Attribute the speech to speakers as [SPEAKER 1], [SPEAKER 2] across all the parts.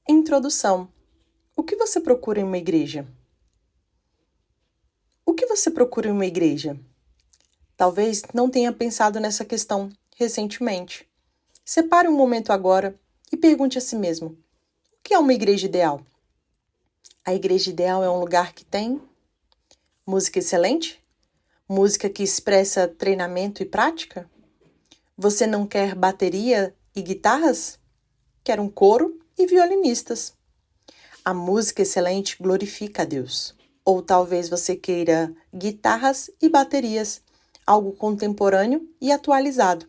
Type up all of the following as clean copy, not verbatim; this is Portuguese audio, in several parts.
[SPEAKER 1] Introdução. O que você procura em uma igreja? O que você procura em uma igreja? Talvez não tenha pensado nessa questão recentemente. Separe um momento agora e pergunte a si mesmo: o que é uma igreja ideal? A igreja ideal é um lugar que tem música excelente? Música que expressa treinamento e prática? Você não quer bateria e guitarras? Quer um coro e violinistas. A música excelente glorifica a Deus. Ou talvez você queira guitarras e baterias, algo contemporâneo e atualizado.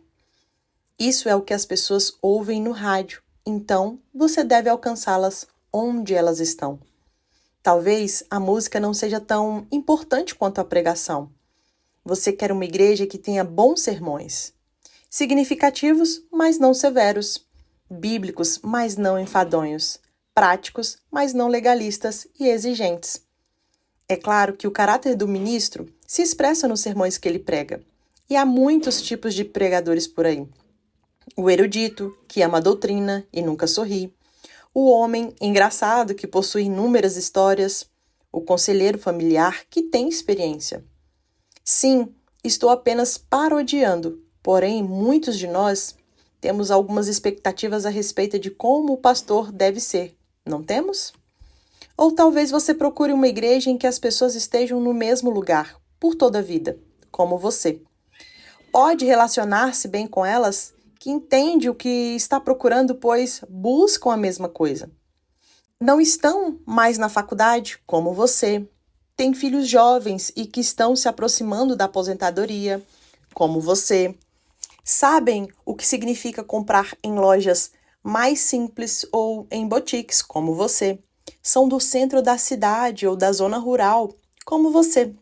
[SPEAKER 1] Isso é o que as pessoas ouvem no rádio, então você deve alcançá-las onde elas estão. Talvez a música não seja tão importante quanto a pregação. Você quer uma igreja que tenha bons sermões, significativos, mas não severos, bíblicos, mas não enfadonhos, práticos, mas não legalistas e exigentes. É claro que o caráter do ministro se expressa nos sermões que ele prega, e há muitos tipos de pregadores por aí. O erudito, que ama a doutrina e nunca sorri, o homem engraçado, que possui inúmeras histórias, o conselheiro familiar, que tem experiência. Sim, estou apenas parodiando, porém muitos de nós temos algumas expectativas a respeito de como o pastor deve ser, não temos? Ou talvez você procure uma igreja em que as pessoas estejam no mesmo lugar, por toda a vida, como você. Pode relacionar-se bem com elas, que entende o que está procurando, pois buscam a mesma coisa. Não estão mais na faculdade, como você. Têm filhos jovens e que estão se aproximando da aposentadoria, como você. Sabem o que significa comprar em lojas mais simples ou em boutiques, como você. São do centro da cidade ou da zona rural, como você.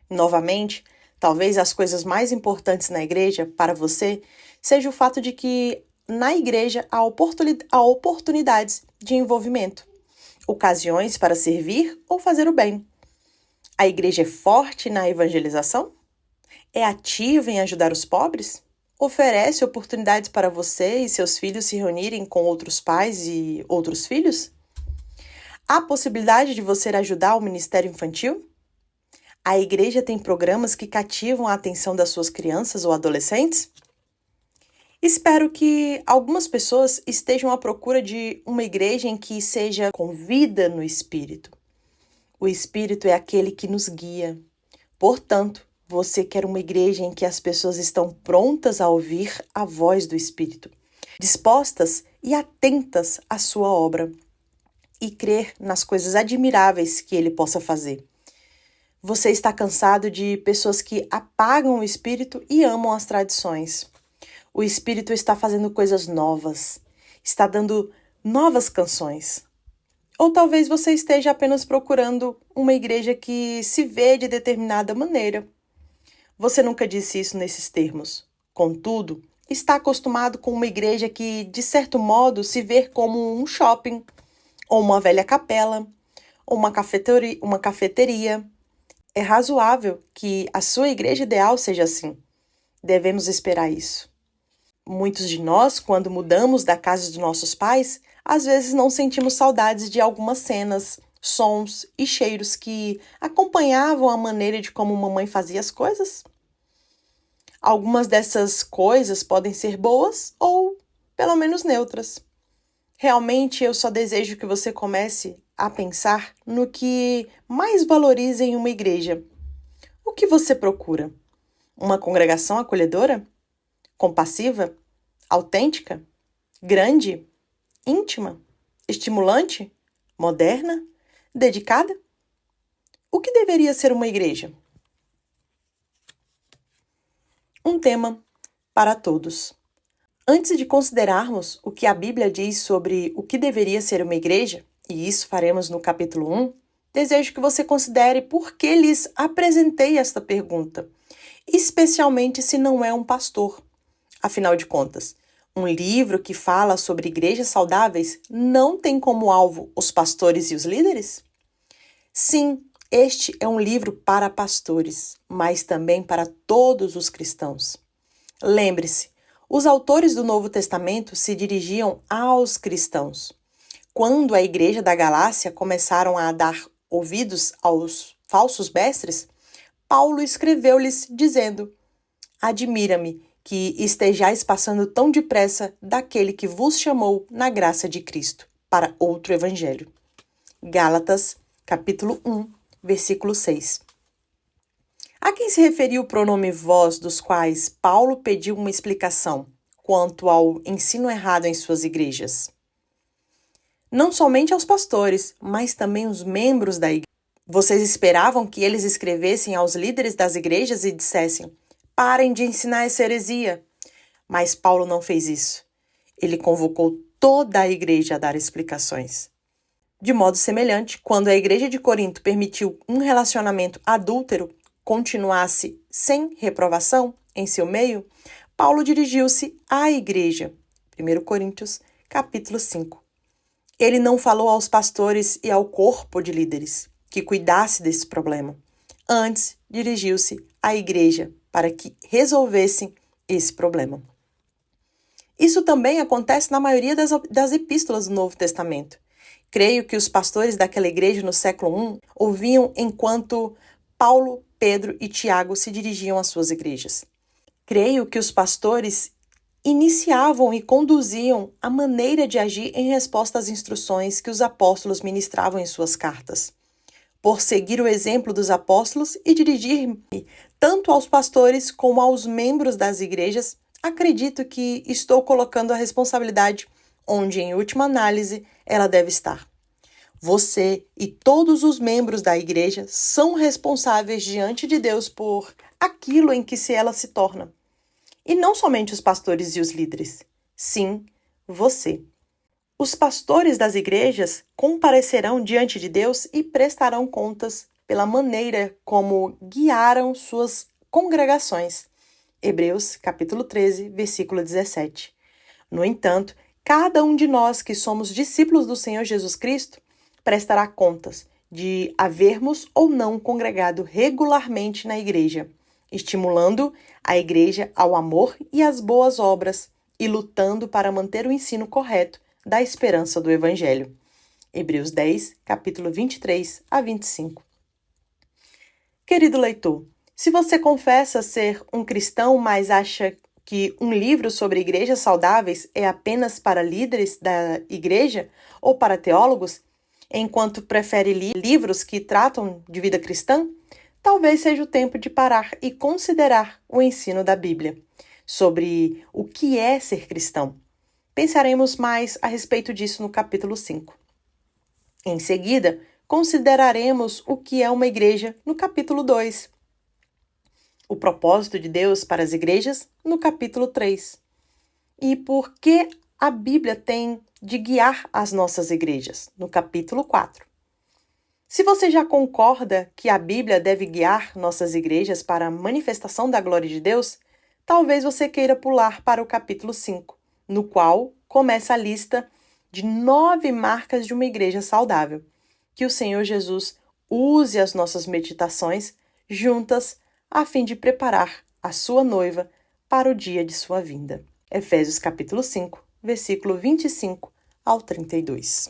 [SPEAKER 1] Novamente, talvez as coisas mais importantes na igreja para você seja o fato de que na igreja há oportunidades de envolvimento, ocasiões para servir ou fazer o bem. A igreja é forte na evangelização? É ativa em ajudar os pobres? Oferece oportunidades para você e seus filhos se reunirem com outros pais e outros filhos? Há possibilidade de você ajudar o ministério infantil? A igreja tem programas que cativam a atenção das suas crianças ou adolescentes? Espero que algumas pessoas estejam à procura de uma igreja em que seja com vida no Espírito. O Espírito é aquele que nos guia. Portanto, você quer uma igreja em que as pessoas estão prontas a ouvir a voz do Espírito, dispostas e atentas à sua obra e crer nas coisas admiráveis que ele possa fazer. Você está cansado de pessoas que apagam o Espírito e amam as tradições. O Espírito está fazendo coisas novas, está dando novas canções. Ou talvez você esteja apenas procurando uma igreja que se vê de determinada maneira. Você nunca disse isso nesses termos. Contudo, está acostumado com uma igreja que, de certo modo, se vê como um shopping, ou uma velha capela, ou uma cafeteria. É razoável que a sua igreja ideal seja assim. Devemos esperar isso. Muitos de nós, quando mudamos da casa dos nossos pais, às vezes não sentimos saudades de algumas cenas, sons e cheiros que acompanhavam a maneira de como mamãe fazia as coisas. Algumas dessas coisas podem ser boas ou, pelo menos, neutras. Realmente, eu só desejo que você comece a pensar no que mais valoriza em uma igreja. O que você procura? Uma congregação acolhedora? Compassiva? Autêntica? Grande? Íntima? Estimulante? Moderna? Dedicada? O que deveria ser uma igreja? Um tema para todos. Antes de considerarmos o que a Bíblia diz sobre o que deveria ser uma igreja, e isso faremos no capítulo 1, desejo que você considere por que lhes apresentei esta pergunta, especialmente se não é um pastor. Afinal de contas, um livro que fala sobre igrejas saudáveis não tem como alvo os pastores e os líderes? Sim, este é um livro para pastores, mas também para todos os cristãos. Lembre-se, os autores do Novo Testamento se dirigiam aos cristãos. quando a igreja da Galácia começaram a dar ouvidos aos falsos mestres, Paulo escreveu-lhes dizendo: Admira-me que estejais passando tão depressa daquele que vos chamou na graça de Cristo para outro evangelho. Gálatas, capítulo 1, versículo 6. A quem se referiu o pronome vós, dos quais Paulo pediu uma explicação quanto ao ensino errado em suas igrejas? Não somente aos pastores, mas também os membros da igreja. Vocês esperavam que eles escrevessem aos líderes das igrejas e dissessem: parem de ensinar essa heresia. Mas Paulo não fez isso. Ele convocou toda a igreja a dar explicações. De modo semelhante, quando a igreja de Corinto permitiu um relacionamento adúltero continuasse sem reprovação em seu meio, Paulo dirigiu-se à igreja. 1 Coríntios, capítulo 5. Ele não falou aos pastores e ao corpo de líderes que cuidasse desse problema. Antes, dirigiu-se à igreja para que resolvessem esse problema. Isso também acontece na maioria das epístolas do Novo Testamento. Creio que os pastores daquela igreja no século I ouviam enquanto Paulo, Pedro e Tiago se dirigiam às suas igrejas. Creio que os pastores iniciavam e conduziam a maneira de agir em resposta às instruções que os apóstolos ministravam em suas cartas. Por seguir o exemplo dos apóstolos e dirigir-me tanto aos pastores como aos membros das igrejas, acredito que estou colocando a responsabilidade onde, em última análise, ela deve estar. Você e todos os membros da igreja são responsáveis diante de Deus por aquilo em que ela se torna. E não somente os pastores e os líderes. Sim, você. Os pastores das igrejas comparecerão diante de Deus e prestarão contas pela maneira como guiaram suas congregações. Hebreus, capítulo 13, versículo 17. No entanto, cada um de nós que somos discípulos do Senhor Jesus Cristo prestará contas de havermos ou não congregado regularmente na igreja, estimulando a igreja ao amor e às boas obras e lutando para manter o ensino correto da esperança do Evangelho. Hebreus 10, capítulo 23 a 25. Querido leitor, se você confessa ser um cristão, mas acha que um livro sobre igrejas saudáveis é apenas para líderes da igreja ou para teólogos, enquanto prefere livros que tratam de vida cristã, talvez seja o tempo de parar e considerar o ensino da Bíblia sobre o que é ser cristão. Pensaremos mais a respeito disso no capítulo 5. Em seguida, consideraremos o que é uma igreja no capítulo 2. O propósito de Deus para as igrejas no capítulo 3. E por que a Bíblia tem de guiar as nossas igrejas no capítulo 4. Se você já concorda que a Bíblia deve guiar nossas igrejas para a manifestação da glória de Deus, talvez você queira pular para o capítulo 5, no qual começa a lista de 9 marcas de uma igreja saudável. Que o Senhor Jesus use as nossas meditações juntas a fim de preparar a sua noiva para o dia de sua vinda. Efésios capítulo 5, versículo 25 ao 32.